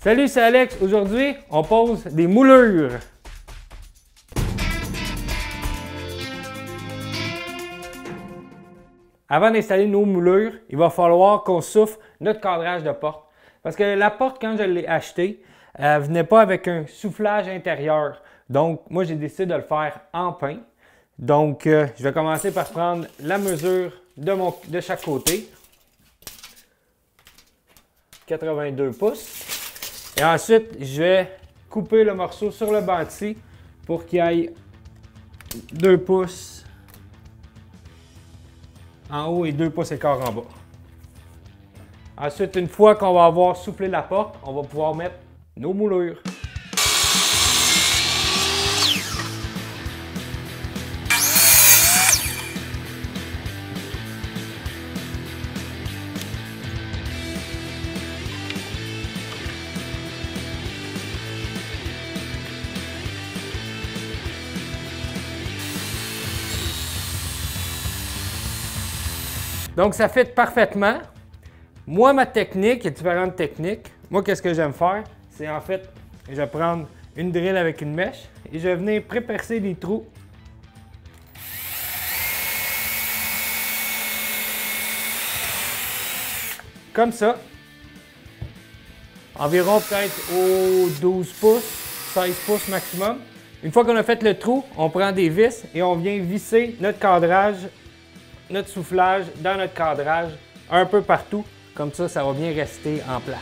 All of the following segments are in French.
Salut, c'est Alex. Aujourd'hui, on pose des moulures. Avant d'installer nos moulures, il va falloir qu'on souffle notre cadrage de porte. Parce que la porte, quand je l'ai achetée, elle ne venait pas avec un soufflage intérieur. Donc, moi, j'ai décidé de le faire en pain. Donc, je vais commencer par prendre la mesure de chaque côté. 82 pouces. Et ensuite, je vais couper le morceau sur le banc ici pour qu'il y ait 2 pouces en haut et 2 pouces et quart en bas. Ensuite, une fois qu'on va avoir soufflé la porte, on va pouvoir mettre nos moulures. Donc, ça fit parfaitement. Moi, ma technique, il y a différentes techniques. Moi, qu'est-ce que j'aime faire? C'est en fait, je vais prendre une drill avec une mèche et je vais venir pré-percer des trous. Comme ça. Environ peut-être aux 12 pouces, 16 pouces maximum. Une fois qu'on a fait le trou, on prend des vis et on vient visser notre cadrage, notre soufflage dans notre cadrage un peu partout. Comme ça, ça va bien rester en place.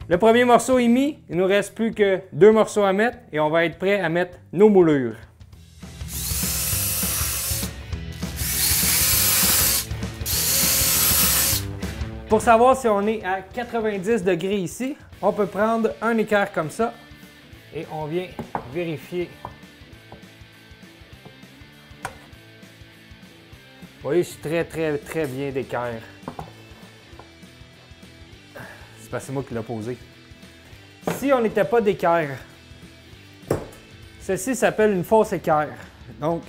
Le premier morceau est mis, il ne nous reste plus que 2 morceaux à mettre et on va être prêt à mettre nos moulures. Pour savoir si on est à 90 degrés ici, on peut prendre un équerre comme ça et on vient vérifier. Vous voyez, je suis très bien d'équerre. C'est parce que c'est moi qui l'ai posé. Si on n'était pas d'équerre, ceci s'appelle une fausse équerre. Donc,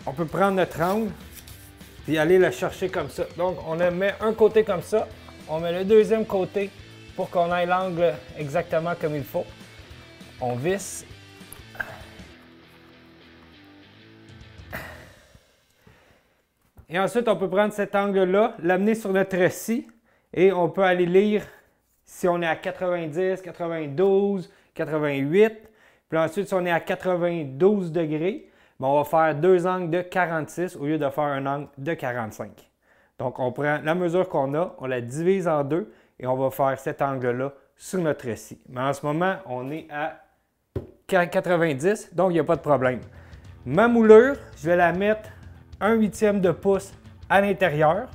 on peut prendre notre angle et aller le chercher comme ça. Donc, on met un côté comme ça, on met le deuxième côté pour qu'on ait l'angle exactement comme il faut. On visse. Et ensuite, on peut prendre cet angle-là, l'amener sur notre scie et on peut aller lire si on est à 90, 92, 88. Puis ensuite, si on est à 92 degrés, bien, on va faire 2 angles de 46 au lieu de faire un angle de 45. Donc, on prend la mesure qu'on a, on la divise en deux et on va faire cet angle-là sur notre scie. Mais en ce moment, on est à 90, donc il n'y a pas de problème. Ma moulure, je vais la mettre 1/8 de pouce à l'intérieur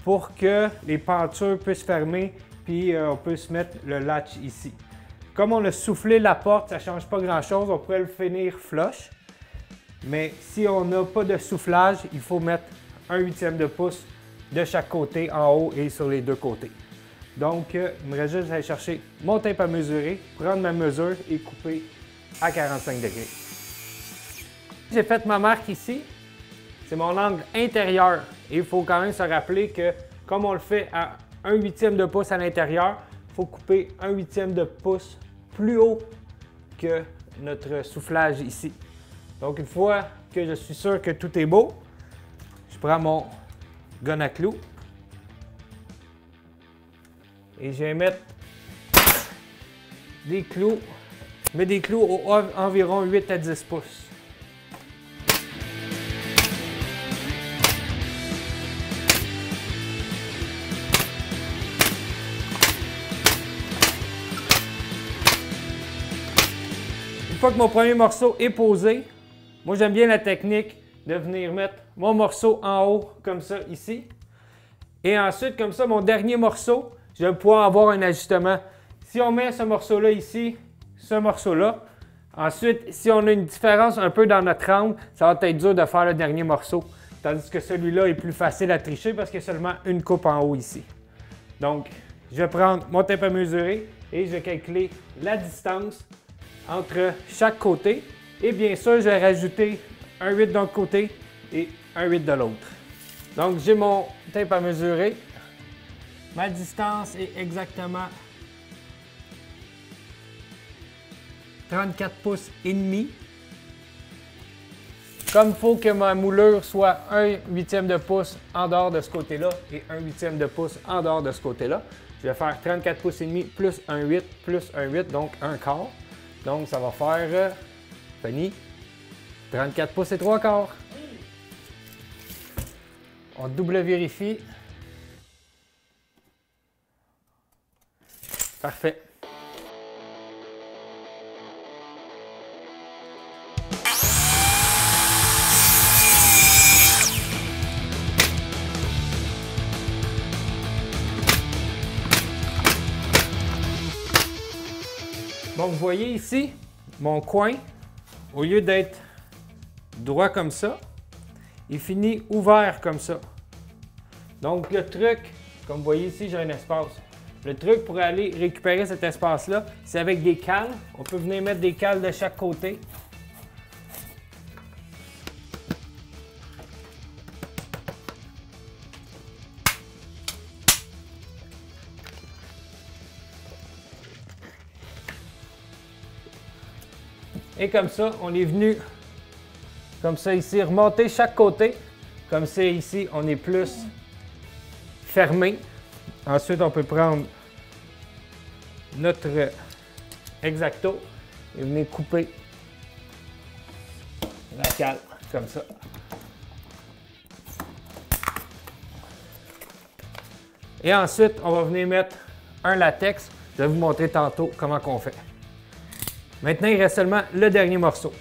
pour que les pentures puissent fermer puis on puisse mettre le latch ici. Comme on a soufflé la porte, ça ne change pas grand-chose. On pourrait le finir flush. Mais si on n'a pas de soufflage, il faut mettre 1/8 de pouce de chaque côté, en haut et sur les deux côtés. Donc, il me reste juste à aller chercher mon tape à mesurer, prendre ma mesure et couper à 45 degrés. J'ai fait ma marque ici. C'est mon angle intérieur. Et il faut quand même se rappeler que comme on le fait à 1/8 de pouce à l'intérieur, il faut couper 1/8 de pouce plus haut que notre soufflage ici. Donc, une fois que je suis sûr que tout est beau, je prends mon gun à clous et je vais mettre des clous. Je mets des clous environ 8 à 10 pouces. Une fois que mon premier morceau est posé, moi j'aime bien la technique de venir mettre mon morceau en haut comme ça ici. Et ensuite, comme ça, mon dernier morceau, je vais pouvoir avoir un ajustement. Si on met ce morceau-là ici, ce morceau-là, ensuite, si on a une différence un peu dans notre angle, ça va être dur de faire le dernier morceau. Tandis que celui-là est plus facile à tricher parce qu'il y a seulement une coupe en haut ici. Donc, je vais prendre mon tape à mesurer et je vais calculer la distance entre chaque côté. Et bien sûr, je vais rajouter un 8 d'un côté et un 8 de l'autre. Donc, j'ai mon tape à mesurer. Ma distance est exactement 34 pouces et demi. Comme il faut que ma moulure soit 1/8 de pouce en dehors de ce côté-là et 1/8 de pouce en dehors de ce côté-là, je vais faire 34 pouces et demi plus un 8 plus un 8, donc un quart. Donc, ça va faire, Fanny, 34 pouces et 3 quarts. On double vérifie. Parfait. Donc, vous voyez ici, mon coin, au lieu d'être droit comme ça, il finit ouvert comme ça. Donc, le truc, comme vous voyez ici, j'ai un espace. Le truc pour aller récupérer cet espace-là, c'est avec des cales. On peut venir mettre des cales de chaque côté. Et comme ça, on est venu, comme ça ici, remonter chaque côté. Comme ça ici, on est plus fermé. Ensuite, on peut prendre notre X-Acto et venir couper la cale, comme ça. Et ensuite, on va venir mettre un latex. Je vais vous montrer tantôt comment on fait. Maintenant, il reste seulement le dernier morceau.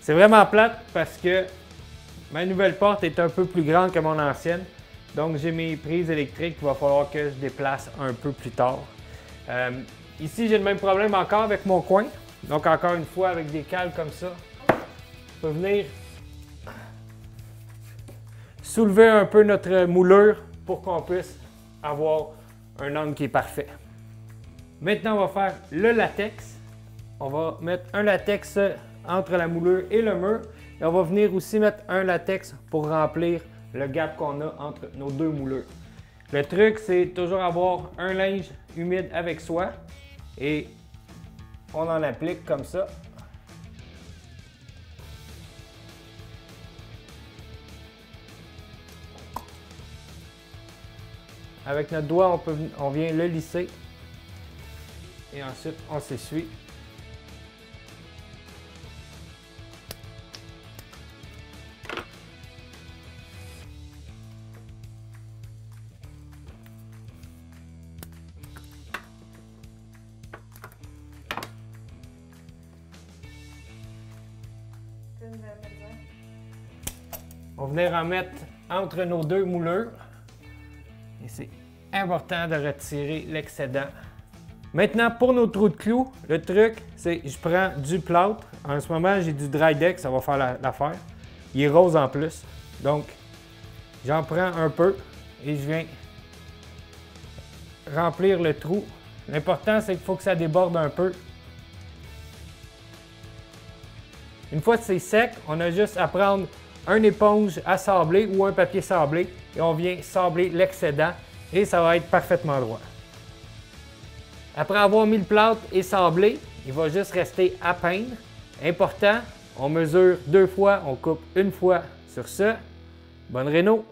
C'est vraiment plate parce que ma nouvelle porte est un peu plus grande que mon ancienne. Donc, j'ai mes prises électriques qu'il va falloir que je déplace un peu plus tard. Ici, j'ai le même problème encore avec mon coin. Donc, encore une fois, avec des cales comme ça, on peut venir soulever un peu notre moulure pour qu'on puisse avoir un angle qui est parfait. Maintenant, on va faire le latex. On va mettre un latex entre la moulure et le mur. Et on va venir aussi mettre un latex pour remplir le gap qu'on a entre nos deux moulures. Le truc, c'est toujours avoir un linge humide avec soi. Et on en applique comme ça. Avec notre doigt, on vient le lisser. Et ensuite, on s'essuie. On va venir en mettre entre nos deux moulures. Et c'est important de retirer l'excédent. Maintenant, pour nos trous de clous, le truc, c'est que je prends du plâtre. En ce moment, j'ai du dry deck, ça va faire l'affaire. Il est rose en plus. Donc, j'en prends un peu et je viens remplir le trou. L'important, c'est qu'il faut que ça déborde un peu. Une fois que c'est sec, on a juste à prendre une éponge à sabler ou un papier sablé et on vient sabler l'excédent et ça va être parfaitement droit. Après avoir mis le plâtre et sablé, il va juste rester à peindre. Important, on mesure 2 fois, on coupe 1 fois. Sur ce, bonne réno!